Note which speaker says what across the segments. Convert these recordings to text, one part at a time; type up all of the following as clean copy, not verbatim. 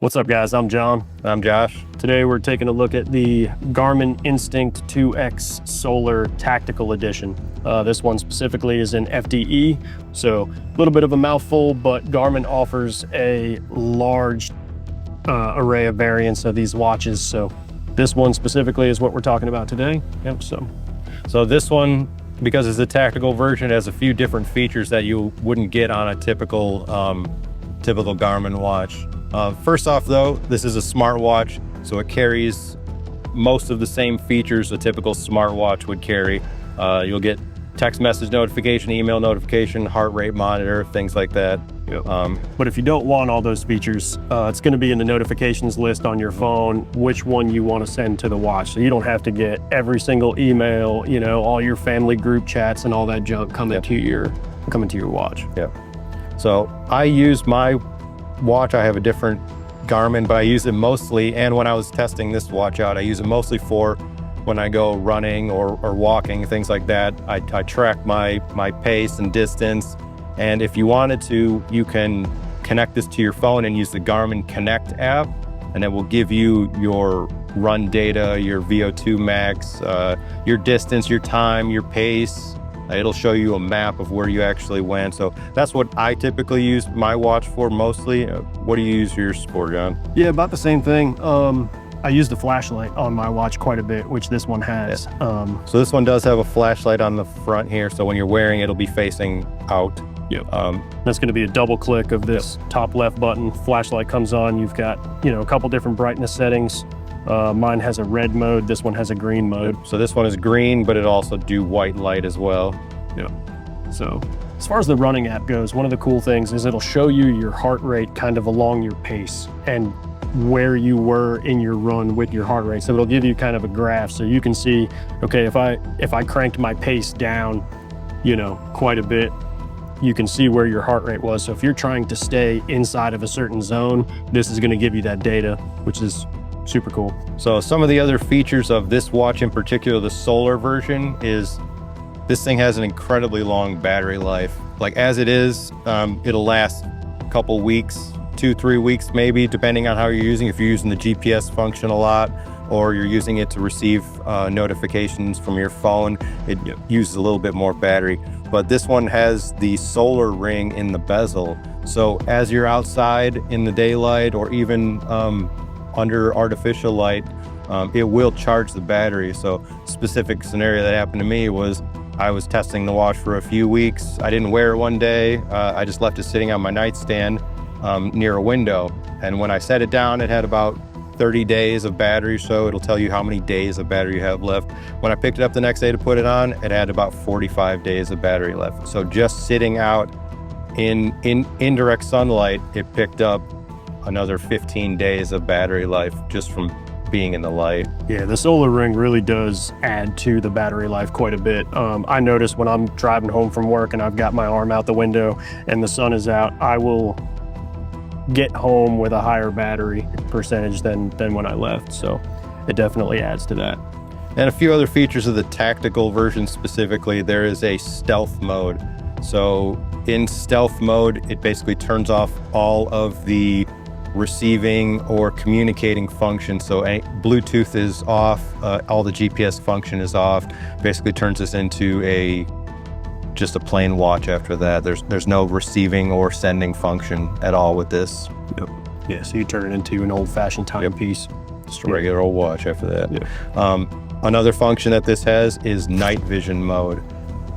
Speaker 1: What's up, guys? I'm John.
Speaker 2: I'm Josh.
Speaker 1: Today we're taking a look at the Garmin Instinct 2X Solar Tactical Edition. This one specifically is in FDE, so a little bit of a mouthful, but Garmin offers a large array of variants of these watches. So this one specifically is what we're talking about today. Yep.
Speaker 2: So this one, because it's a tactical version, has a few different features that you wouldn't get on a typical Garmin watch. First off though, this is a smartwatch, so it carries most of the same features a typical smartwatch would carry. You'll get text message notification, email notification, heart rate monitor, things like that.
Speaker 1: Yep. But if you don't want all those features, it's going to be in the notifications list on your phone, which one you want to send to the watch. So you don't have to get every single email, you know, all your family group chats and all that junk coming to your watch.
Speaker 2: Yeah. So I use my watch. I have a different Garmin, but I use it mostly, and when I was testing this watch out, I use it mostly for when I go running or walking, things like that. I track my pace and distance, and if you wanted to, you can connect this to your phone and use the Garmin Connect app, and it will give you your run data, your VO2 max, your distance, your time, your pace. It'll show you a map of where you actually went. So that's what I typically use my watch for mostly. What do you use yours for, John?
Speaker 1: Yeah, about the same thing. I use the flashlight on my watch quite a bit, which this one has.
Speaker 2: So this one does have a flashlight on the front here. So when you're wearing it, it'll be facing out.
Speaker 1: Yep. That's going to be a double click of this top left button. Flashlight comes on. You've got, a couple different brightness settings. Mine has a red mode, this one has a green mode.
Speaker 2: So this one is green, but it also do white light as well.
Speaker 1: Yeah. So as far as the running app goes, one of the cool things is it'll show you your heart rate kind of along your pace and where you were in your run with your heart rate. So it'll give you kind of a graph so you can see, okay, if I cranked my pace down, quite a bit, you can see where your heart rate was. So if you're trying to stay inside of a certain zone, this is going to give you that data, which is super cool.
Speaker 2: So some of the other features of this watch, in particular the solar version, is this thing has an incredibly long battery life. Like as it is, it'll last a couple weeks, 2-3 weeks maybe, depending on how you're using. If you're using the GPS function a lot, or you're using it to receive notifications from your phone, it uses a little bit more battery. But this one has the solar ring in the bezel. So as you're outside in the daylight or even under artificial light, it will charge the battery. So specific scenario that happened to me was I was testing the watch for a few weeks. I didn't wear it one day. I just left it sitting on my nightstand near a window. And when I set it down, it had about 30 days of battery. So it'll tell you how many days of battery you have left. When I picked it up the next day to put it on, it had about 45 days of battery left. So just sitting out in indirect sunlight, it picked up another 15 days of battery life just from being in the light.
Speaker 1: Yeah, the solar ring really does add to the battery life quite a bit. I notice when I'm driving home from work and I've got my arm out the window and the sun is out, I will get home with a higher battery percentage than when I left. So it definitely adds to that.
Speaker 2: And a few other features of the tactical version specifically, there is a stealth mode. So in stealth mode, it basically turns off all of the receiving or communicating function. So Bluetooth is off, all the GPS function is off. Basically turns this into just a plain watch after that. There's no receiving or sending function at all with this.
Speaker 1: Yep. Yeah, so you turn it into an old-fashioned timepiece.
Speaker 2: Just a regular old watch after that.
Speaker 1: Yep.
Speaker 2: Another function that this has is night vision mode.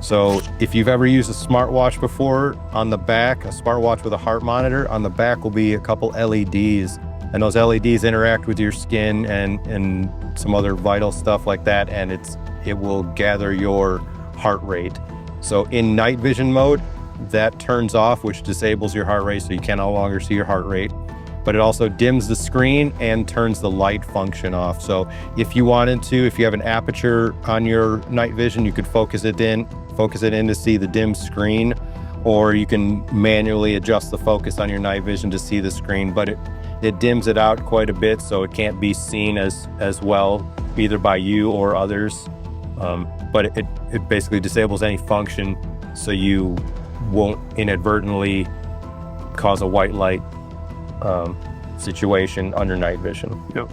Speaker 2: So if you've ever used a smartwatch before, on the back, a smartwatch with a heart monitor, on the back will be a couple LEDs, and those LEDs interact with your skin and some other vital stuff like that, and it will gather your heart rate. So in night vision mode, that turns off, which disables your heart rate, so you can no longer see your heart rate. But it also dims the screen and turns the light function off. So if you wanted to, if you have an aperture on your night vision, you could focus it in to see the dim screen, or you can manually adjust the focus on your night vision to see the screen, but it dims it out quite a bit, so it can't be seen as well, either by you or others. But it basically disables any function, so you won't inadvertently cause a white light situation under night vision.
Speaker 1: Yep.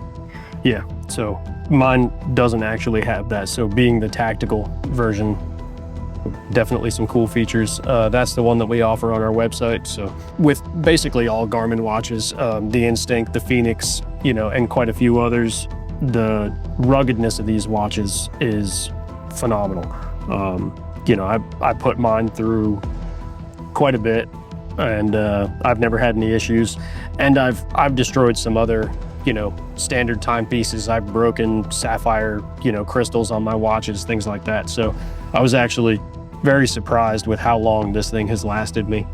Speaker 1: Yeah, so mine doesn't actually have that. So being the tactical version, definitely some cool features. That's the one that we offer on our website. So with basically all Garmin watches, the Instinct, the Phoenix, and quite a few others, the ruggedness of these watches is phenomenal. I put mine through quite a bit, and I've never had any issues. And I've destroyed some other, standard timepieces. I've broken sapphire, crystals on my watches, things like that. So I was actually very surprised with how long this thing has lasted me.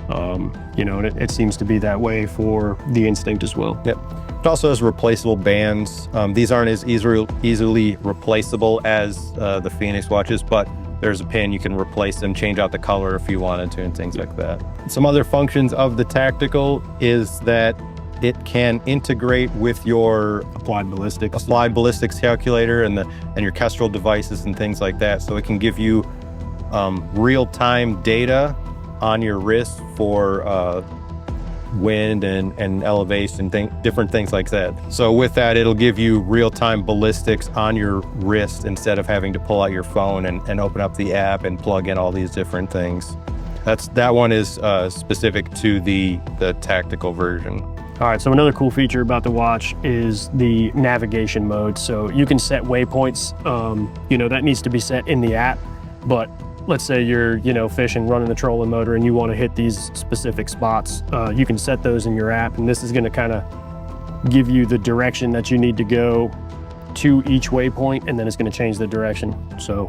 Speaker 1: And it seems to be that way for the Instinct as well.
Speaker 2: Yep. It also has replaceable bands. These aren't as easily replaceable as the Phoenix watches, but there's a pin, you can replace them, change out the color if you wanted to, and things like that. Some other functions of the tactical is that it can integrate with your
Speaker 1: Applied
Speaker 2: ballistics calculator and your Kestrel devices and things like that. So it can give you real-time data on your wrist for wind and elevation, different things like that. So with that, it'll give you real-time ballistics on your wrist instead of having to pull out your phone and open up the app and plug in all these different things. That one is specific to the tactical version.
Speaker 1: All right, so another cool feature about the watch is the navigation mode. So you can set waypoints, that needs to be set in the app, but let's say you're, fishing, running the trolling motor, and you want to hit these specific spots. You can set those in your app, and this is going to kind of give you the direction that you need to go to each waypoint, and then it's going to change the direction. So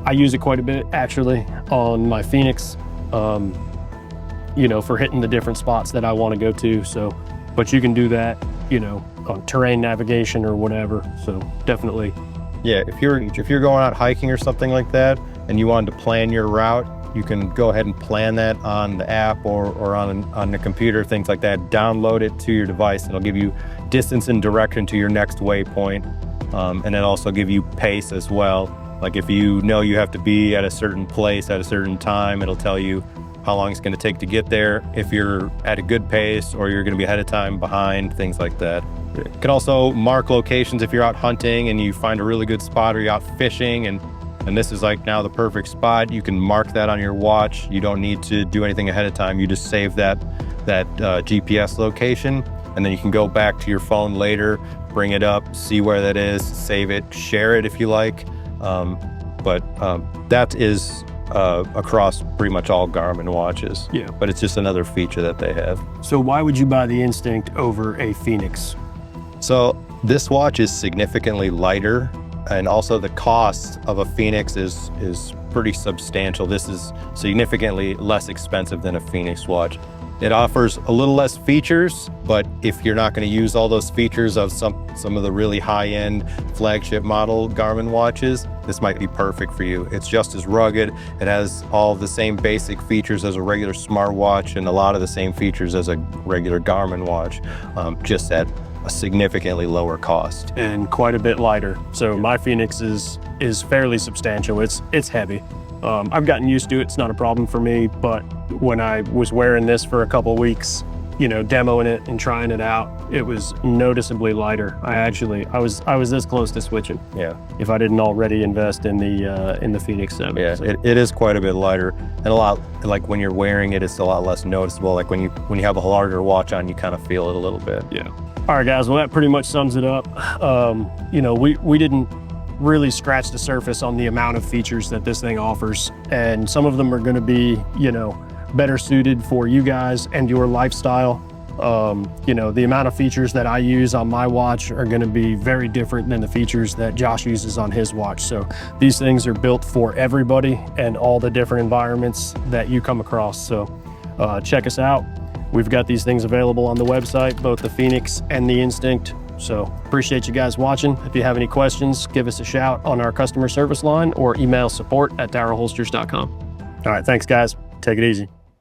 Speaker 1: I use it quite a bit actually on my Phoenix, for hitting the different spots that I want to go to. So, but you can do that, on terrain navigation or whatever. So definitely.
Speaker 2: Yeah, if you're going out hiking or something like that, and you wanted to plan your route, you can go ahead and plan that on the app or on the computer, things like that. Download it to your device. It'll give you distance and direction to your next waypoint, and then also give you pace as well. Like if you know you have to be at a certain place at a certain time, it'll tell you how long it's going to take to get there, if you're at a good pace or you're going to be ahead of time, behind, things like that. It can also mark locations if you're out hunting and you find a really good spot, or you're out fishing and this is like now the perfect spot. You can mark that on your watch. You don't need to do anything ahead of time. You just save that GPS location, and then you can go back to your phone later, bring it up, see where that is, save it, share it if you like. But that is across pretty much all Garmin watches.
Speaker 1: Yeah.
Speaker 2: But it's just another feature that they have.
Speaker 1: So why would you buy the Instinct over a Phoenix?
Speaker 2: So this watch is significantly lighter, and also the cost of a Phoenix is pretty substantial. This is significantly less expensive than a Phoenix watch. It offers a little less features, but if you're not going to use all those features of some of the really high-end flagship model Garmin watches, this might be perfect for you. It's just as rugged. It has all the same basic features as a regular smartwatch and a lot of the same features as a regular Garmin watch, just at a significantly lower cost.
Speaker 1: And quite a bit lighter. So my Phoenix is fairly substantial. It's heavy. I've gotten used to it. It's not a problem for me, but when I was wearing this for a couple of weeks, demoing it and trying it out, it was noticeably lighter. I was this close to switching.
Speaker 2: Yeah.
Speaker 1: If I didn't already invest in the Phoenix 7.
Speaker 2: Yeah,
Speaker 1: so.
Speaker 2: it is quite a bit lighter, and a lot, like when you're wearing it, it's a lot less noticeable. Like when you have a larger watch on, you kind of feel it a little bit.
Speaker 1: Yeah. All right, guys. Well, that pretty much sums it up. We didn't really scratch the surface on the amount of features that this thing offers, and some of them are going to be, better suited for you guys and your lifestyle. The amount of features that I use on my watch are going to be very different than the features that Josh uses on his watch. So these things are built for everybody and all the different environments that you come across. So check us out. We've got these things available on the website, both the Phoenix and the Instinct. So appreciate you guys watching. If you have any questions, give us a shout on our customer service line or email support@darrowholsters.com. All right, thanks guys. Take it easy.